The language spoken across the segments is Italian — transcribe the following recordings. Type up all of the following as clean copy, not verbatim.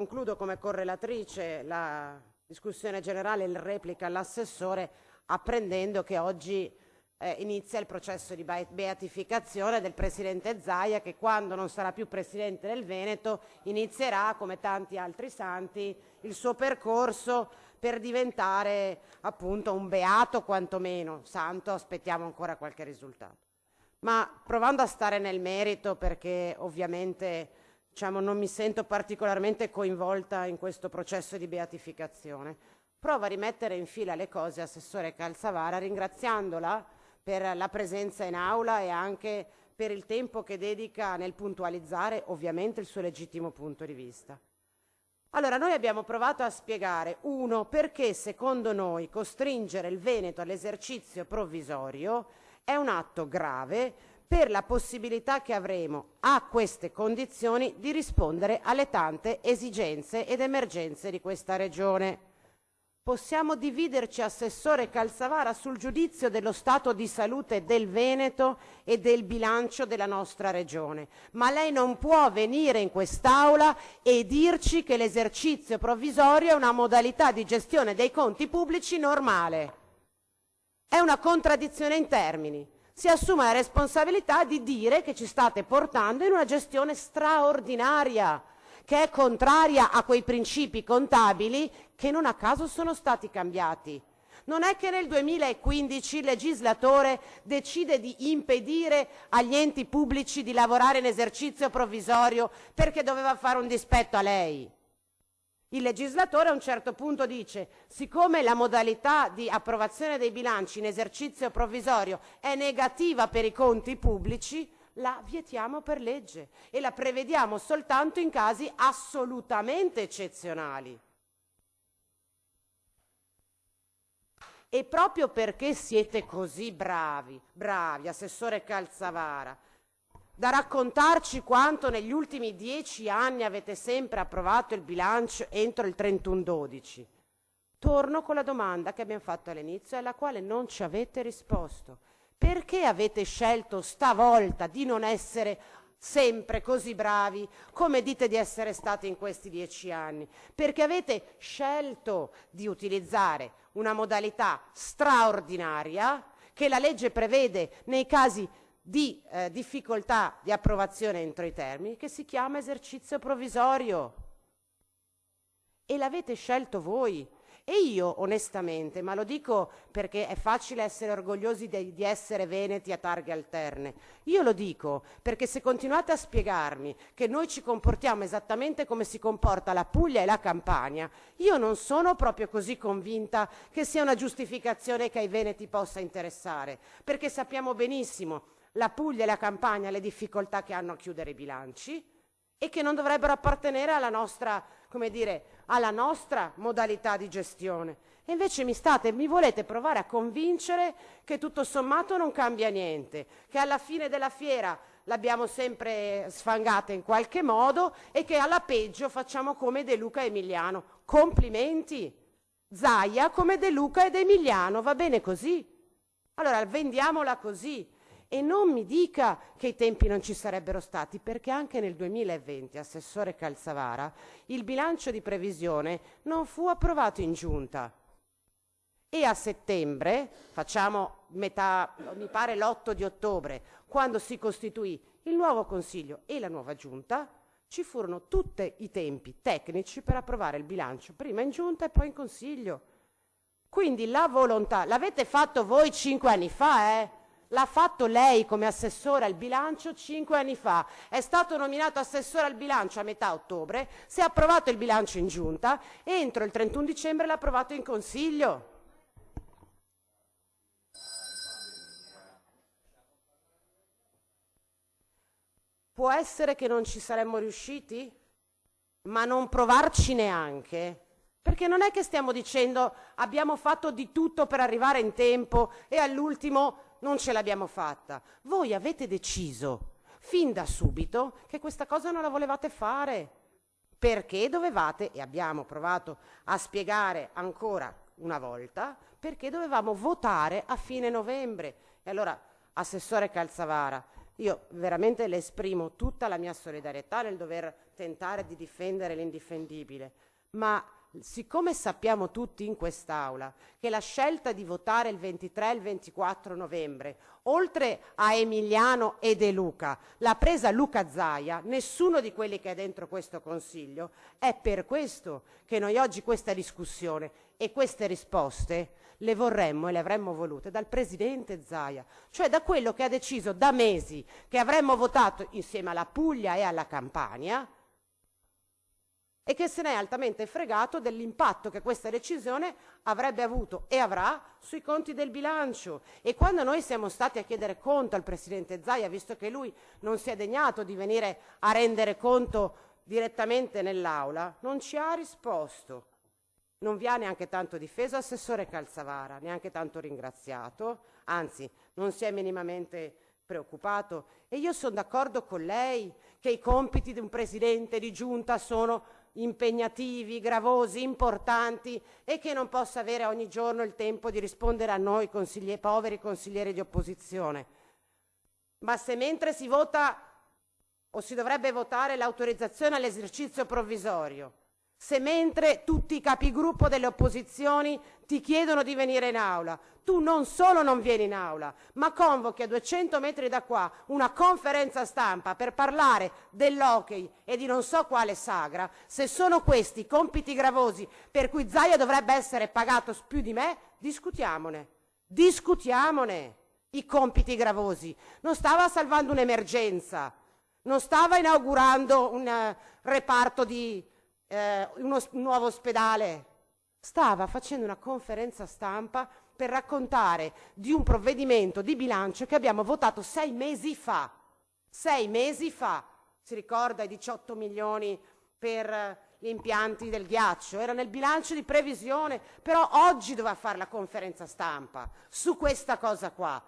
Concludo come correlatrice la discussione generale, il replica all'assessore, apprendendo che oggi inizia il processo di beatificazione del presidente Zaia, che quando non sarà più presidente del Veneto inizierà, come tanti altri santi, il suo percorso per diventare appunto un beato, quantomeno santo. Aspettiamo ancora qualche risultato. Ma provando a stare nel merito, perché ovviamente non mi sento particolarmente coinvolta in questo processo di beatificazione, provo a rimettere in fila le cose, Assessore Calzavara, ringraziandola per la presenza in aula e anche per il tempo che dedica nel puntualizzare ovviamente il suo legittimo punto di vista. Allora, noi abbiamo provato a spiegare, uno, perché secondo noi costringere il Veneto all'esercizio provvisorio è un atto grave per la possibilità che avremo a queste condizioni di rispondere alle tante esigenze ed emergenze di questa regione. Possiamo dividerci, Assessore Calzavara, sul giudizio dello stato di salute del Veneto e del bilancio della nostra regione, ma lei non può venire in quest'Aula e dirci che l'esercizio provvisorio è una modalità di gestione dei conti pubblici normale. È una contraddizione in termini. Si assume la responsabilità di dire che ci state portando in una gestione straordinaria, che è contraria a quei principi contabili che non a caso sono stati cambiati. Non è che nel 2015 il legislatore decide di impedire agli enti pubblici di lavorare in esercizio provvisorio perché doveva fare un dispetto a lei. Il legislatore a un certo punto dice: siccome la modalità di approvazione dei bilanci in esercizio provvisorio è negativa per i conti pubblici, la vietiamo per legge e la prevediamo soltanto in casi assolutamente eccezionali. E proprio perché siete così bravi, Assessore Calzavara, da raccontarci quanto negli ultimi 10 anni avete sempre approvato il bilancio entro il 31/12. Torno con la domanda che abbiamo fatto all'inizio e alla quale non ci avete risposto. Perché avete scelto stavolta di non essere sempre così bravi come dite di essere stati in questi 10 anni? Perché avete scelto di utilizzare una modalità straordinaria che la legge prevede nei casi di difficoltà di approvazione entro i termini, che si chiama esercizio provvisorio, e l'avete scelto voi. E io onestamente, ma lo dico perché è facile essere orgogliosi di essere veneti a targhe alterne, io lo dico perché se continuate a spiegarmi che noi ci comportiamo esattamente come si comporta la Puglia e la Campania, io non sono proprio così convinta che sia una giustificazione che ai veneti possa interessare, perché sappiamo benissimo la Puglia e la Campania le difficoltà che hanno a chiudere i bilanci e che non dovrebbero appartenere alla nostra, alla nostra modalità di gestione. E invece mi volete provare a convincere che tutto sommato non cambia niente, che alla fine della fiera l'abbiamo sempre sfangata in qualche modo e che alla peggio facciamo come De Luca e Emiliano. Complimenti! Zaia come De Luca ed Emiliano, va bene così? Allora vendiamola così. E non mi dica che i tempi non ci sarebbero stati, perché anche nel 2020, Assessore Calzavara, il bilancio di previsione non fu approvato in giunta. E a settembre, facciamo metà, mi pare l'8 di ottobre, quando si costituì il nuovo Consiglio e la nuova giunta, ci furono tutti i tempi tecnici per approvare il bilancio, prima in giunta e poi in Consiglio. Quindi la volontà, l'avete fatto voi 5 anni fa, L'ha fatto lei come assessore al bilancio 5 anni fa, è stato nominato assessore al bilancio a metà ottobre, si è approvato il bilancio in giunta e entro il 31 dicembre l'ha approvato in Consiglio. Può essere che non ci saremmo riusciti? Ma non provarci neanche? Perché non è che stiamo dicendo abbiamo fatto di tutto per arrivare in tempo e all'ultimo non ce l'abbiamo fatta. Voi avete deciso fin da subito che questa cosa non la volevate fare, perché dovevate, e abbiamo provato a spiegare ancora una volta, perché dovevamo votare a fine novembre. E allora, Assessore Calzavara, io veramente le esprimo tutta la mia solidarietà nel dover tentare di difendere l'indifendibile, ma siccome sappiamo tutti in quest'Aula che la scelta di votare il 23 e il 24 novembre, oltre a Emiliano e De Luca, l'ha presa Luca Zaia, nessuno di quelli che è dentro questo Consiglio, è per questo che noi oggi questa discussione e queste risposte le vorremmo e le avremmo volute dal Presidente Zaia, cioè da quello che ha deciso da mesi che avremmo votato insieme alla Puglia e alla Campania, e che se ne è altamente fregato dell'impatto che questa decisione avrebbe avuto e avrà sui conti del bilancio. E quando noi siamo stati a chiedere conto al Presidente Zaia, visto che lui non si è degnato di venire a rendere conto direttamente nell'Aula, non ci ha risposto. Non vi ha neanche tanto difeso Assessore Calzavara, neanche tanto ringraziato, anzi non si è minimamente preoccupato. E io sono d'accordo con lei che i compiti di un Presidente di Giunta sono impegnativi, gravosi, importanti e che non possa avere ogni giorno il tempo di rispondere a noi poveri consiglieri di opposizione. Ma se mentre si vota o si dovrebbe votare l'autorizzazione all'esercizio provvisorio, se mentre tutti i capigruppo delle opposizioni ti chiedono di venire in aula, tu non solo non vieni in aula, ma convochi a 200 metri da qua una conferenza stampa per parlare dell'hockey e di non so quale sagra, se sono questi compiti gravosi per cui Zaia dovrebbe essere pagato più di me, discutiamone. Discutiamone i compiti gravosi. Non stava salvando un'emergenza, non stava inaugurando un reparto di un nuovo ospedale, stava facendo una conferenza stampa per raccontare di un provvedimento di bilancio che abbiamo votato 6 mesi fa. 6 mesi fa, si ricorda i 18 milioni per gli impianti del ghiaccio, era nel bilancio di previsione, però oggi doveva fare la conferenza stampa su questa cosa qua.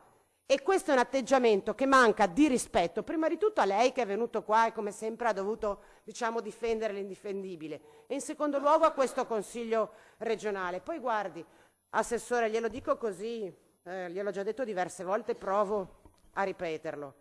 E questo è un atteggiamento che manca di rispetto, prima di tutto a lei che è venuto qua e come sempre ha dovuto, diciamo, difendere l'indifendibile, e in secondo luogo a questo Consiglio regionale. Poi guardi, Assessore, glielo dico così, gliel'ho già detto diverse volte, provo a ripeterlo.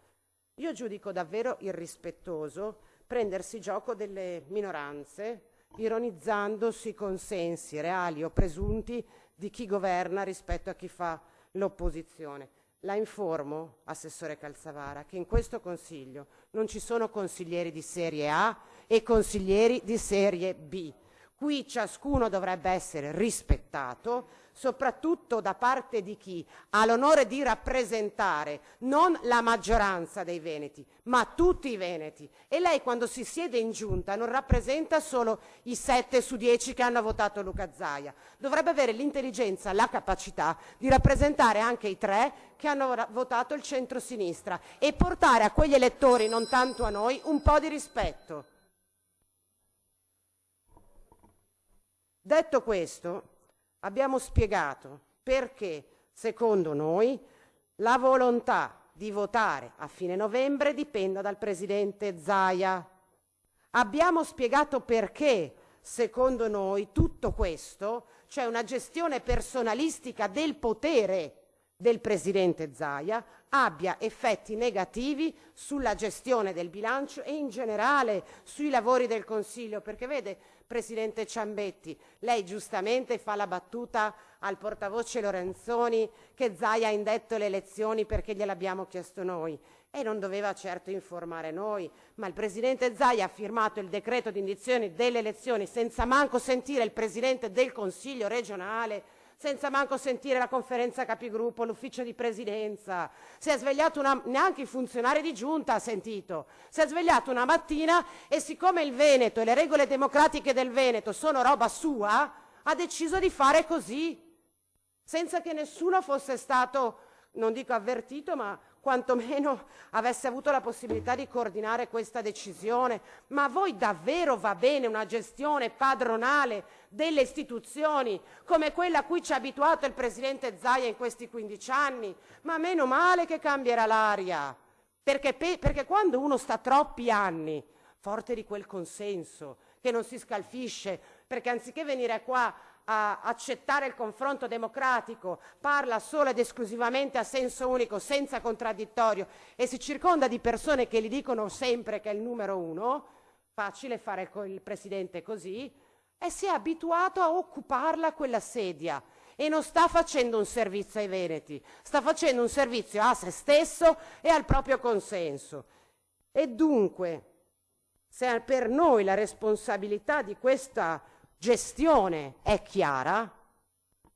Io giudico davvero irrispettoso prendersi gioco delle minoranze, ironizzando sui consensi reali o presunti di chi governa rispetto a chi fa l'opposizione. La informo, Assessore Calzavara, che in questo Consiglio non ci sono consiglieri di serie A e consiglieri di serie B. Qui ciascuno dovrebbe essere rispettato, soprattutto da parte di chi ha l'onore di rappresentare non la maggioranza dei veneti, ma tutti i veneti. E lei quando si siede in giunta non rappresenta solo i 7 su 10 che hanno votato Luca Zaia, dovrebbe avere l'intelligenza, la capacità di rappresentare anche i 3 che hanno votato il centro-sinistra e portare a quegli elettori, non tanto a noi, un po' di rispetto. Detto questo, abbiamo spiegato perché, secondo noi, la volontà di votare a fine novembre dipenda dal Presidente Zaia. Abbiamo spiegato perché, secondo noi, tutto questo, cioè una gestione personalistica del potere del Presidente Zaia, abbia effetti negativi sulla gestione del bilancio e in generale sui lavori del Consiglio, perché vede, Presidente Ciambetti, lei giustamente fa la battuta al portavoce Lorenzoni che Zaia ha indetto le elezioni perché gliel'abbiamo chiesto noi e non doveva certo informare noi, ma il Presidente Zaia ha firmato il decreto di indizione delle elezioni senza manco sentire il Presidente del Consiglio regionale, senza manco sentire la conferenza capigruppo, l'ufficio di presidenza. Si è svegliato neanche i funzionari di giunta ha sentito. Si è svegliato una mattina e siccome il Veneto e le regole democratiche del Veneto sono roba sua, ha deciso di fare così, senza che nessuno fosse stato, non dico avvertito, ma quantomeno avesse avuto la possibilità di coordinare questa decisione. Ma a voi davvero va bene una gestione padronale delle istituzioni come quella a cui ci ha abituato il Presidente Zaia in questi 15 anni? Ma meno male che cambierà l'aria, perché quando uno sta troppi anni forte di quel consenso che non si scalfisce, perché anziché venire qua a accettare il confronto democratico, parla solo ed esclusivamente a senso unico, senza contraddittorio, e si circonda di persone che gli dicono sempre che è il numero uno, facile fare il presidente così, e si è abituato a occuparla quella sedia e non sta facendo un servizio ai veneti, sta facendo un servizio a se stesso e al proprio consenso. E dunque, se per noi la responsabilità di questa gestione è chiara,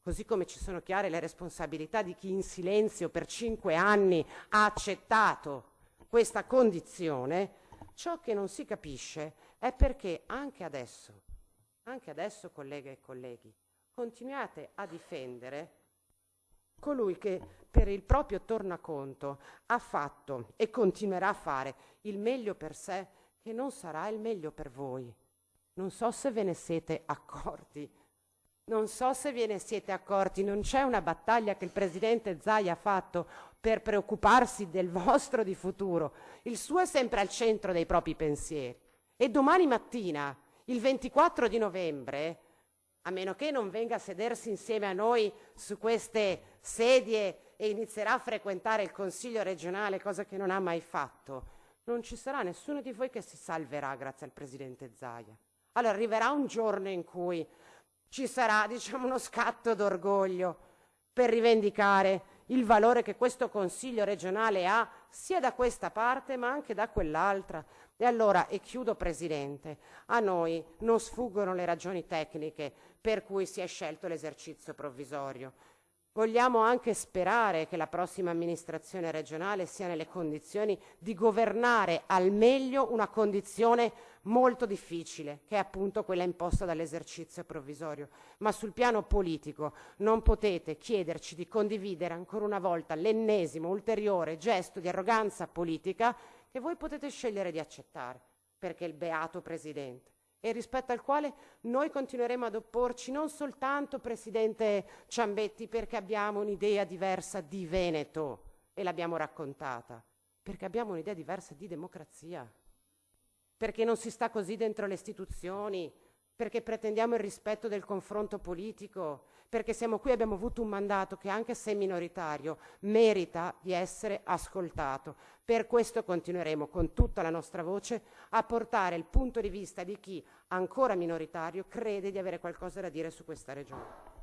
così come ci sono chiare le responsabilità di chi in silenzio per 5 anni ha accettato questa condizione, ciò che non si capisce è perché anche adesso, colleghe e colleghi, continuate a difendere colui che per il proprio tornaconto ha fatto e continuerà a fare il meglio per sé, che non sarà il meglio per voi. Non so se ve ne siete accorti. Non c'è una battaglia che il presidente Zaia ha fatto per preoccuparsi del vostro di futuro. Il suo è sempre al centro dei propri pensieri. E domani mattina, il 24 di novembre, a meno che non venga a sedersi insieme a noi su queste sedie e inizierà a frequentare il Consiglio regionale, cosa che non ha mai fatto, non ci sarà nessuno di voi che si salverà grazie al presidente Zaia. Allora arriverà un giorno in cui ci sarà, uno scatto d'orgoglio per rivendicare il valore che questo Consiglio regionale ha sia da questa parte ma anche da quell'altra. E allora, e chiudo Presidente, a noi non sfuggono le ragioni tecniche per cui si è scelto l'esercizio provvisorio. Vogliamo anche sperare che la prossima amministrazione regionale sia nelle condizioni di governare al meglio una condizione molto difficile, che è appunto quella imposta dall'esercizio provvisorio. Ma sul piano politico non potete chiederci di condividere ancora una volta l'ennesimo ulteriore gesto di arroganza politica che voi potete scegliere di accettare, perché il beato Presidente, e rispetto al quale noi continueremo ad opporci non soltanto, Presidente Ciambetti, perché abbiamo un'idea diversa di Veneto e l'abbiamo raccontata, perché abbiamo un'idea diversa di democrazia, perché non si sta così dentro le istituzioni, perché pretendiamo il rispetto del confronto politico, perché siamo qui e abbiamo avuto un mandato che, anche se minoritario, merita di essere ascoltato. Per questo continueremo con tutta la nostra voce a portare il punto di vista di chi, ancora minoritario, crede di avere qualcosa da dire su questa regione.